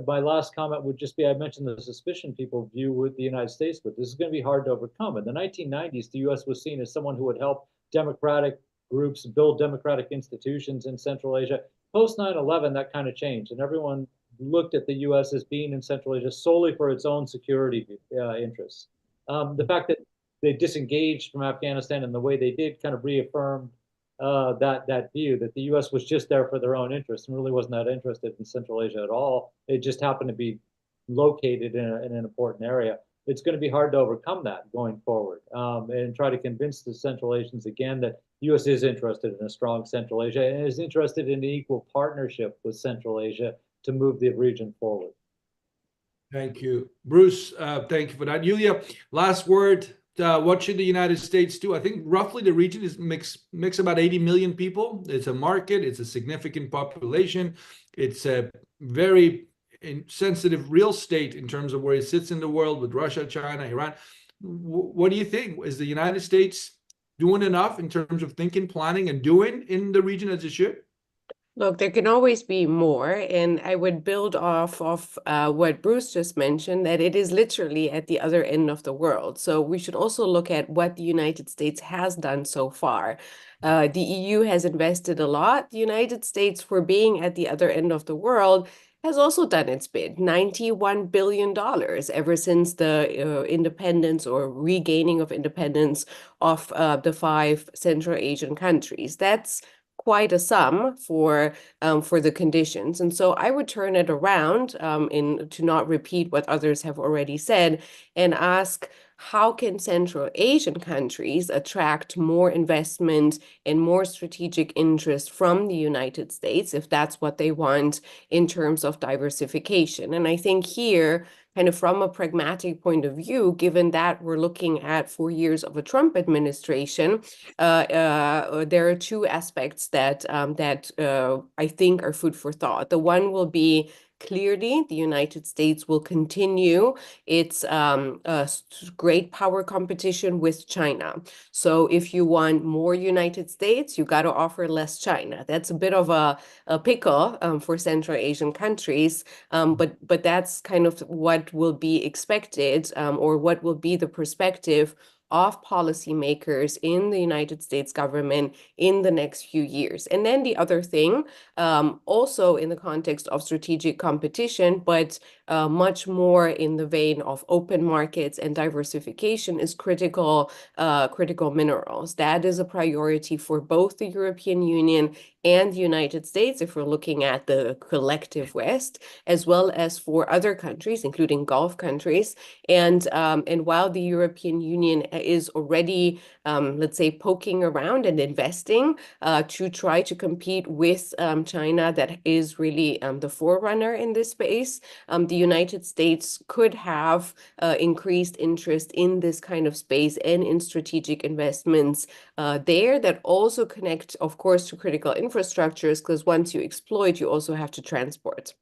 My last comment would just be, I mentioned the suspicion people view with the United States, but this is going to be hard to overcome. In the 1990s, the U.S. was seen as someone who would help democratic groups build democratic institutions in Central Asia. Post 9/11, that kind of changed, and everyone looked at the U.S. as being in Central Asia solely for its own security interests. The fact that they disengaged from Afghanistan in the way they did kind of reaffirmed that view that the U.S. was just there for their own interests and really wasn't that interested in Central Asia at all. It just happened to be located in an important area. It's going to be hard to overcome that going forward, and try to convince the Central Asians again that the U.S. is interested in a strong Central Asia and is interested in an equal partnership with Central Asia to move the region forward. Thank you, Bruce. Thank you for that. Yulia, last word. What should the United States do? I think roughly the region is mix about 80 million people. It's a market. It's a significant population. It's a very sensitive real estate in terms of where it sits in the world with Russia, China, Iran. What do you think? Is the United States doing enough in terms of thinking, planning, and doing in the region as it should? Look, there can always be more, and I would build off of what Bruce just mentioned, that it is literally at the other end of the world. So we should also look at what the United States has done so far. The EU has invested a lot. The United States, for being at the other end of the world, has also done its bid, $91 billion ever since the independence or regaining of independence of the 5 Central Asian countries. That's quite a sum for the conditions. And so I would turn it around to not repeat what others have already said and ask, how can Central Asian countries attract more investment and more strategic interest from the United States, if that's what they want in terms of diversification? And I think here, kind of from a pragmatic point of view, given that we're looking at 4 years of a Trump administration, there are 2 aspects that I think are food for thought. The one will be, clearly, the United States will continue its great power competition with China. So if you want more United States, you got to offer less China. That's a bit of a pickle for Central Asian countries, but that's kind of what will be expected, or what will be the perspective of policymakers in the United States government in the next few years. And then the other thing, also in the context of strategic competition, but much more in the vein of open markets and diversification, is critical minerals. That is a priority for both the European Union and the United States, if we're looking at the collective West, as well as for other countries, including Gulf countries. And while the European Union is already, let's say, poking around and investing to try to compete with China, that is really the forerunner in this space, the United States could have increased interest in this kind of space and in strategic investments there that also connect, of course, to critical infrastructures, because once you exploit, you also have to transport.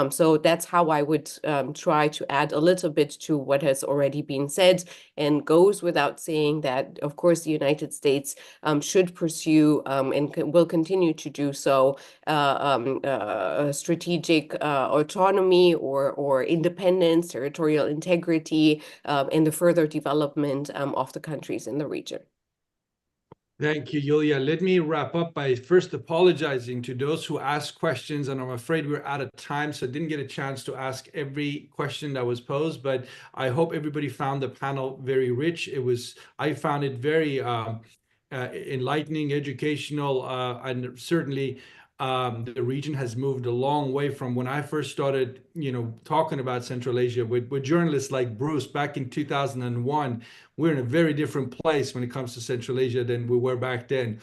So that's how I would try to add a little bit to what has already been said, and goes without saying that, of course, the United States should pursue and will continue to do so strategic autonomy or independence, territorial integrity, and the further development of the countries in the region. Thank you, Yulia. Let me wrap up by first apologizing to those who asked questions, and I'm afraid we're out of time, so I didn't get a chance to ask every question that was posed, but I hope everybody found the panel very rich. I found it very enlightening, educational, and certainly the region has moved a long way from when I first started, talking about Central Asia with journalists like Bruce back in 2001. We're in a very different place when it comes to Central Asia than we were back then.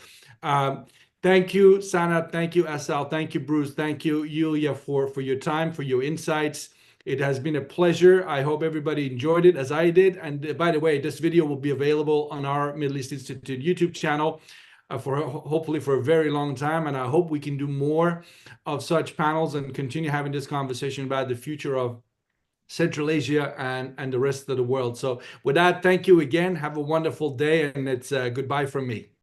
Thank you, Sanat. Thank you, Asal. Thank you, Bruce. Thank you, Yulia, for your time, for your insights. It has been a pleasure. I hope everybody enjoyed it as I did. And by the way, this video will be available on our Middle East Institute YouTube channel hopefully for a very long time. And I hope we can do more of such panels and continue having this conversation about the future of Central Asia and the rest of the world. So with that, thank you again. Have a wonderful day, and it's goodbye from me.